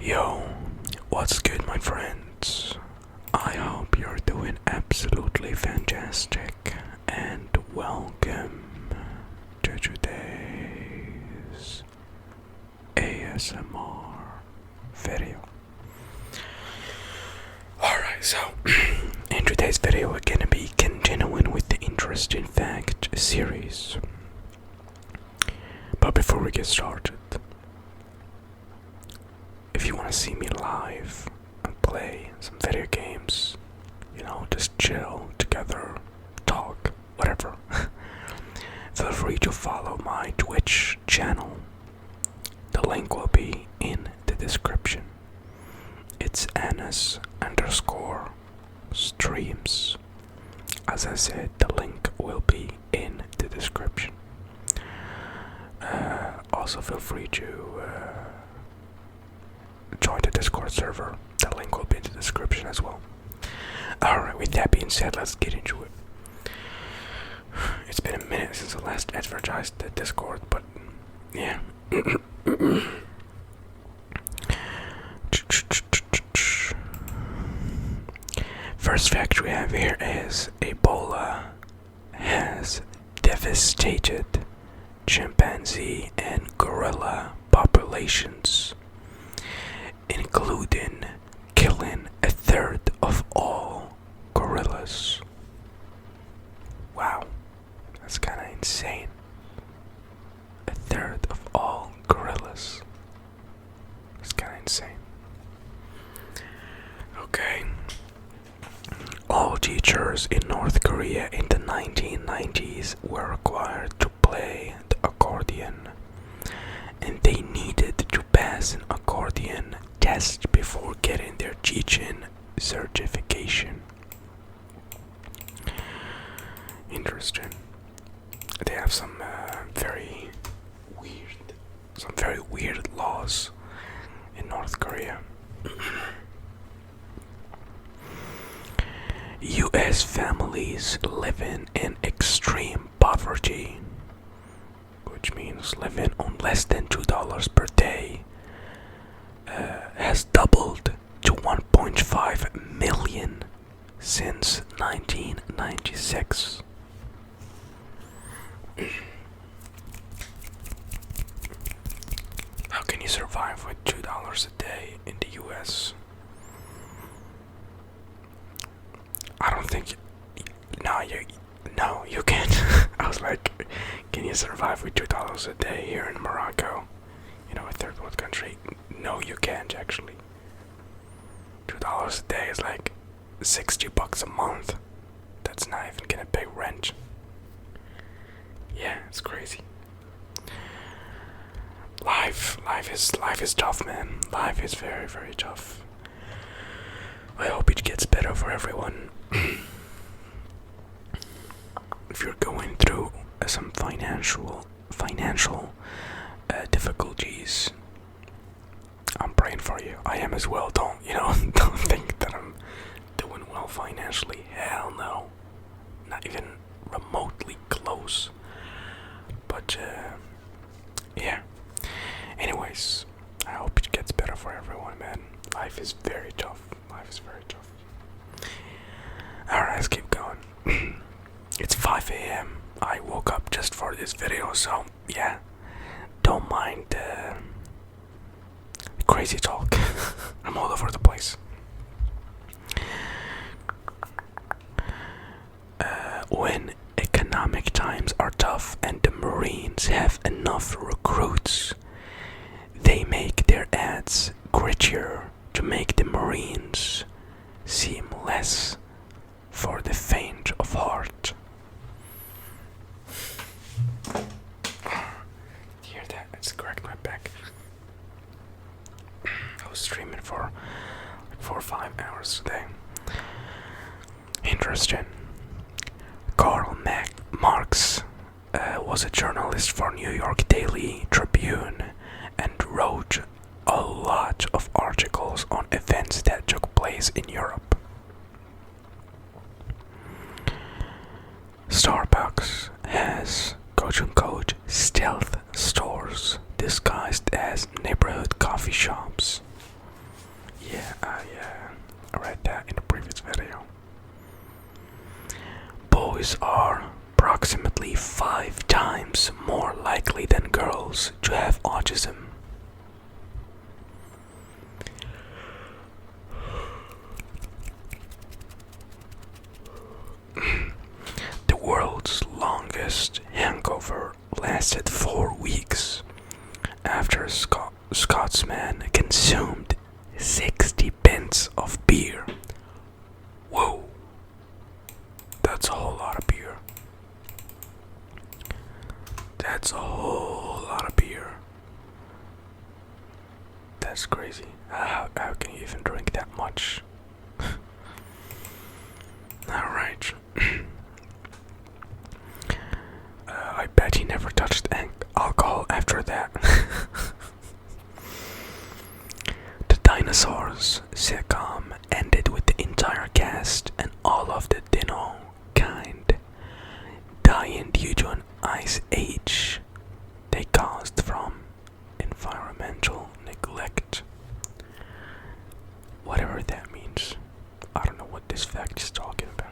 Yo, what's good, my friends? I hope you're doing absolutely fantastic, and welcome to today's ASMR video. Alright, so in today's video, we're gonna be continuing with the interesting fact series. But before we get started, if you want to see me live and play some video games, just chill together, talk, whatever, feel free to follow my Twitch channel. The link will be in the description. It's Annas_streams. As I said, the link will be in the description. Also feel free to join the Discord server. The link will be in the description as well. Alright, with that being said, let's get into it. It's been a minute since I last advertised the Discord, but yeah. First fact we have here is Ebola has devastated chimpanzee and gorilla populations, including killing a third of all gorillas. Wow, that's kinda insane. A third of all gorillas. That's kinda insane. Okay. All teachers in North Korea in the 1990s were required to play the accordion, and they needed to pass an accordion test before getting their teaching certification. Interesting. They have some very weird laws in North Korea. U.S. families living in extreme poverty, which means living on less than $2 per day, has doubled to 1.5 million since 1996. How can you survive with $2 a day in the US? I don't think. No, you can't. I was like, can you survive with $2 a day here in Morocco? A third world country. No, you can't actually. $2 a day is like $60 a month. That's not even gonna pay rent. Yeah, it's crazy. Life is tough, man. Life is very, very tough. I hope it gets better for everyone. If you're going through some financial difficulties, I'm praying for you. I am as well. Don't think that I'm doing well financially. Hell no, not even remotely close. But yeah. Anyways, I hope it gets better for everyone, man. Life is very tough. Alright, let's keep going. It's 5 a.m. I woke up just for this video, so yeah. Don't mind the crazy talk. I'm all over the place. When economic times are tough and the Marines have enough recruits, they make their ads grittier to make the Marines seem less for the faint of heart. Hear that? It's cracked my back. I was streaming for like 4 or 5 hours today. Interesting. Karl Marx was a journalist for New York Daily Tribune and wrote a lot of articles on events that took place in Europe. Starbucks has quote-unquote stealth stores disguised as neighborhood coffee shops. Yeah, I read that in the previous video. Boys are approximately 5 times more likely than girls to have autism. The world's longest hangover lasted 4 weeks after a Scotsman consumed 60 pints of beer. Whoa, that's a whole lot of beer. That's a whole lot of beer. That's crazy. How can you even drink that much? Alright. I bet he never touched alcohol after that. The Dinosaurs sitcom ended with the entire cast and all of the dino kind dying due to an ice age they caused from environmental neglect. Whatever that means. I don't know what this fact is talking about.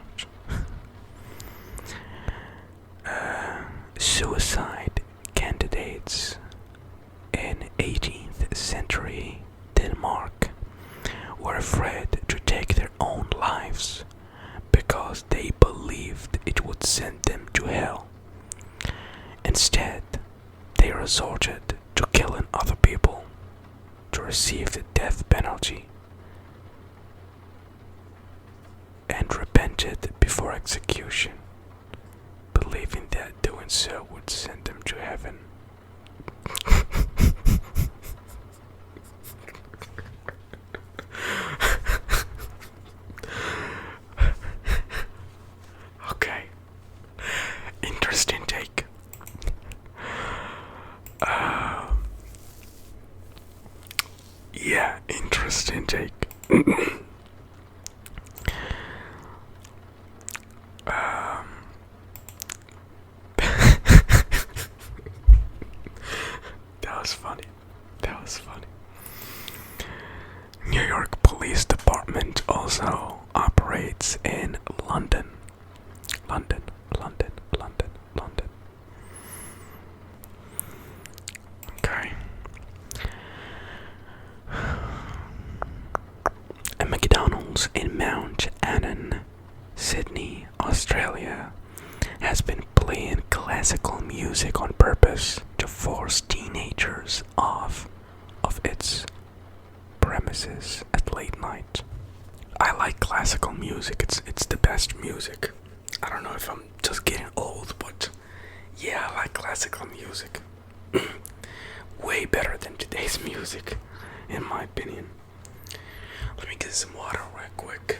Suicide candidates in 18th century Denmark were afraid to take their own lives because they believed it would send them to hell. Instead, they resorted to killing other people to receive the death penalty and repented before execution, believing that doing so would send them to heaven. Okay, interesting take. Yeah, interesting take. That was funny. That was funny. New York Police Department also operates in London. London. Okay. A McDonald's in Mount Annan, Sydney, Australia, has been playing classical music on purpose to force teenagers off of its premises at late night. I like classical music. It's the best music. I don't know if I'm just getting old, but yeah, I like classical music. Way better than today's music, in my opinion. Let me get some water real quick.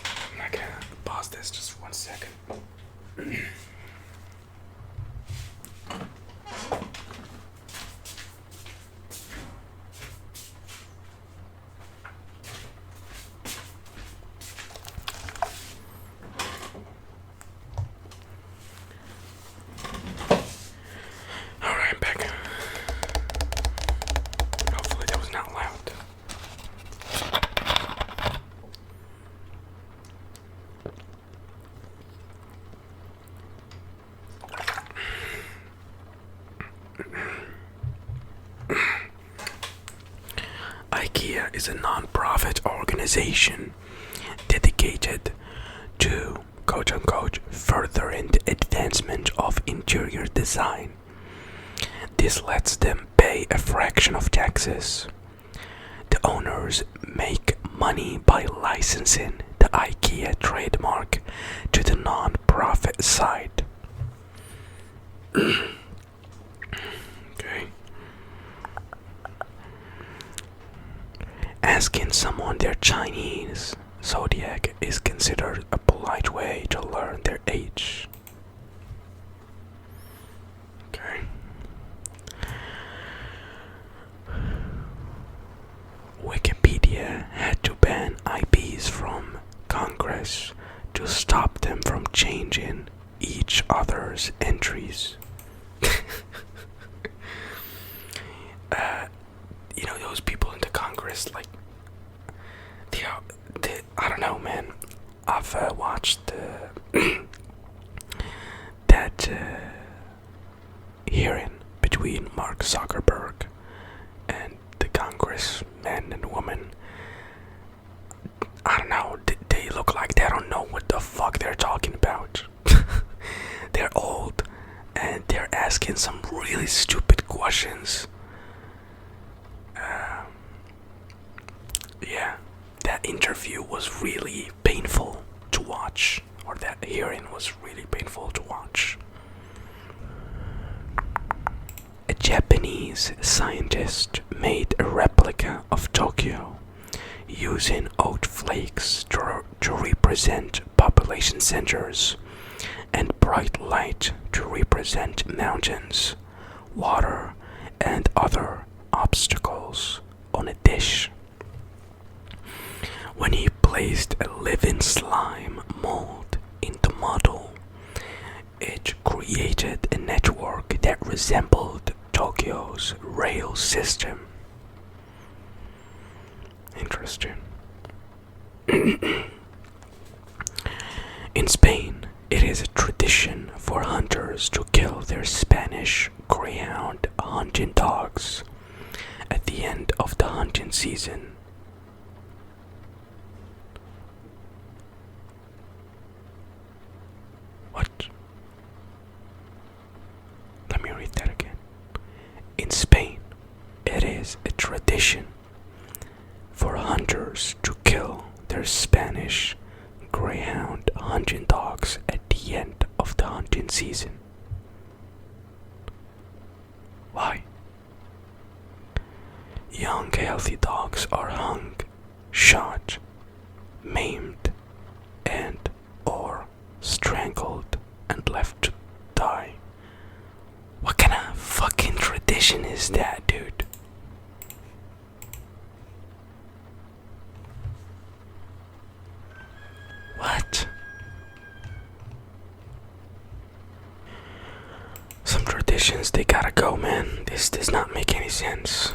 I'm not gonna pause this just 1 second. Alright, I'm back. Hopefully that was not loud. IKEA is a non-profit organization dedicated to, quote-unquote, furthering the advancement of interior design. This lets them pay a fraction of taxes. The owners make money by licensing the IKEA trademark to the non-profit side. Okay. Asking someone their Chinese zodiac is considered a polite way to learn their age. Okay. Wikipedia had to ban IPs from Congress to stop them from changing each other's entries. You know those people in the Congress, like know, man. I've watched that hearing between Mark Zuckerberg and the congressman and woman. I don't know, they look like they don't know what the fuck they're talking about. They're old and they're asking some really stupid questions. Yeah, that interview was really painful to watch, or that hearing was really painful to watch. A Japanese scientist made a replica of Tokyo using oat flakes to represent population centers and bright light to represent mountains, water, and other obstacles on a dish. When he placed a living slime mold in the model, it created a network that resembled Tokyo's rail system. Interesting. In Spain, it is a tradition for hunters to kill their Spanish greyhound hunting dogs at the end of the hunting season. What? Let me read that again. In Spain, it is a tradition for hunters to kill their Spanish greyhound hunting dogs at the end of the hunting season. Why? Young, healthy dogs are hung, shot, maimed, and or strangled and left to die. What kind of fucking tradition is that, dude? What? Some traditions, they gotta go, man. This does not make any sense.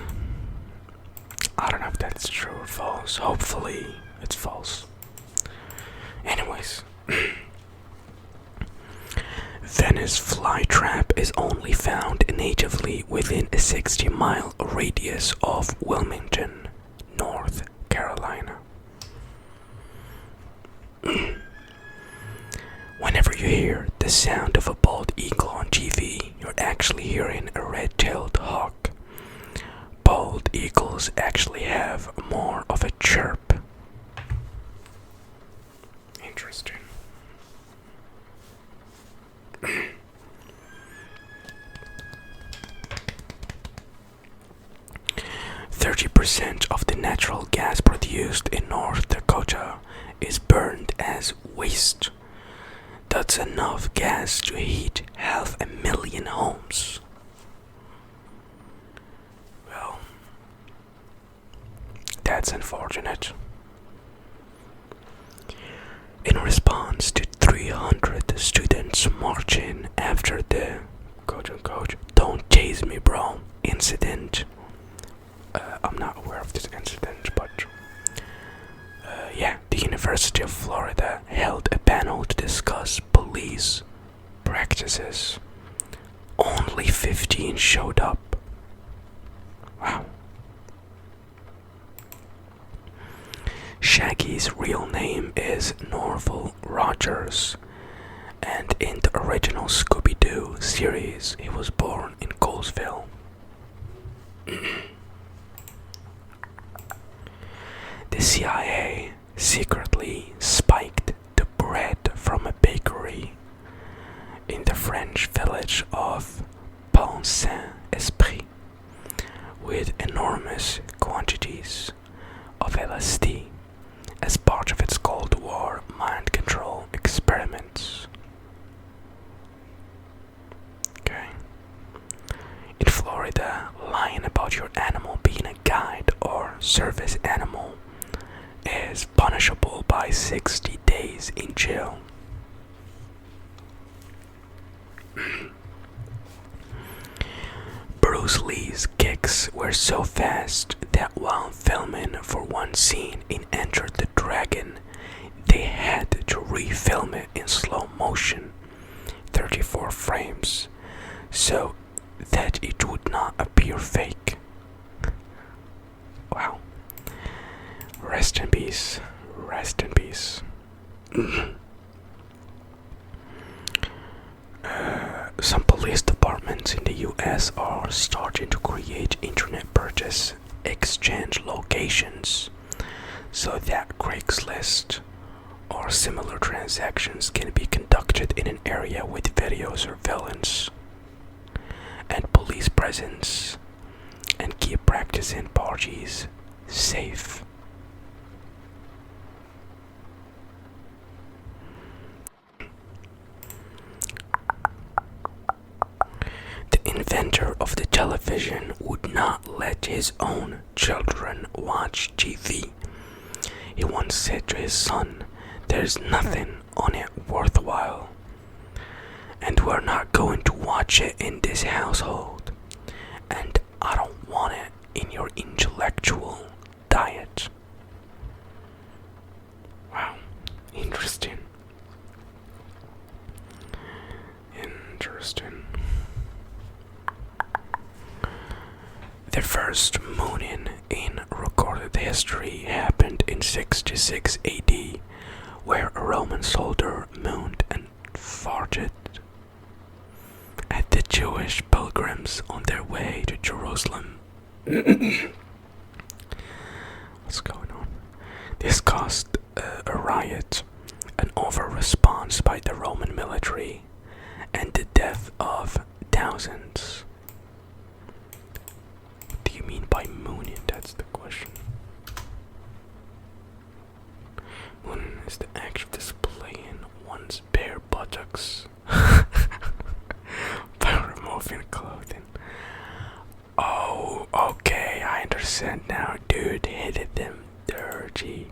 I don't know if that's true or false. Hopefully, it's false. Anyways. Venice flytrap is only found natively within a 60-mile radius of Wilmington, North Carolina. Whenever you hear the sound of a bald eagle on TV, you're actually hearing a red-tailed hawk. Bald eagles actually have more of a chirp. Interesting. 30% of the natural gas produced in North Dakota is burned as waste. That's enough gas to heat 500,000 homes. Well, that's unfortunate. In response to 300 students marching after the quote-unquote "Don't Chase Me Bro" incident. I'm not aware of this incident, but the University of Florida held a panel to discuss police practices. Only 15 showed up. Wow. Shaggy's real name is Norval Rogers, and in the original Scooby-Doo series, he was born in Colesville. The CIA secretly spiked the bread from a bakery in the French village of Pont Saint-Esprit with enormous quantities of LSD as part of its Cold War mind control experiments. Okay. In Florida, lying about your animal being a guide or service animal is punishable by 60 days in jail. Bruce Lee's kicks were so fast that while filming for one scene in Enter the Dragon, they had to refilm it in slow motion, 34 frames, so that it would not appear fake. Wow. Rest in peace. Rest in peace. Some police departments in the US are starting to create internet purchase exchange locations so that Craigslist or similar transactions can be conducted in an area with video surveillance and police presence and keep practicing parties safe. The inventor of the television would not let his own children watch TV. He once said to his son, "There's nothing on it worthwhile, and we're not going to watch it in this household, and I don't want it in your intellectual diet." Wow, interesting. Interesting. The first mooning in recorded history happened in 66 AD, where a Roman soldier mooned and farted at the Jewish pilgrims on their way to Jerusalem. What's going on? This caused a riot, an over-response by the Roman military, and the death of thousands. What do you mean by mooning? That's the question. Mooning is the act of displaying one's bare buttocks by removing clothing. Oh, okay, I understand now. Dude hit them dirty.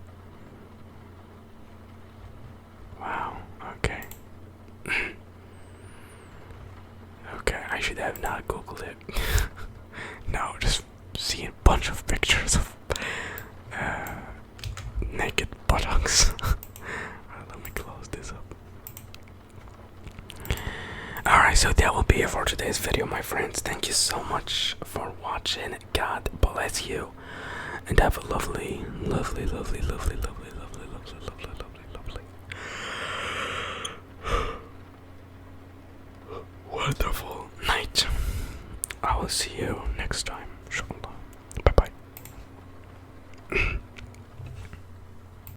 Wow, okay. Okay, I should have not googled it. No, just seeing a bunch of pictures of naked buttocks. Let me close this up. Alright, so that will be it for today's video, my friends. Thank you so much for watching. God bless you. And have a lovely, lovely, lovely, lovely, lovely, lovely, lovely, lovely, lovely, lovely, wonderful night. I will see you next time. Inshallah. Bye bye.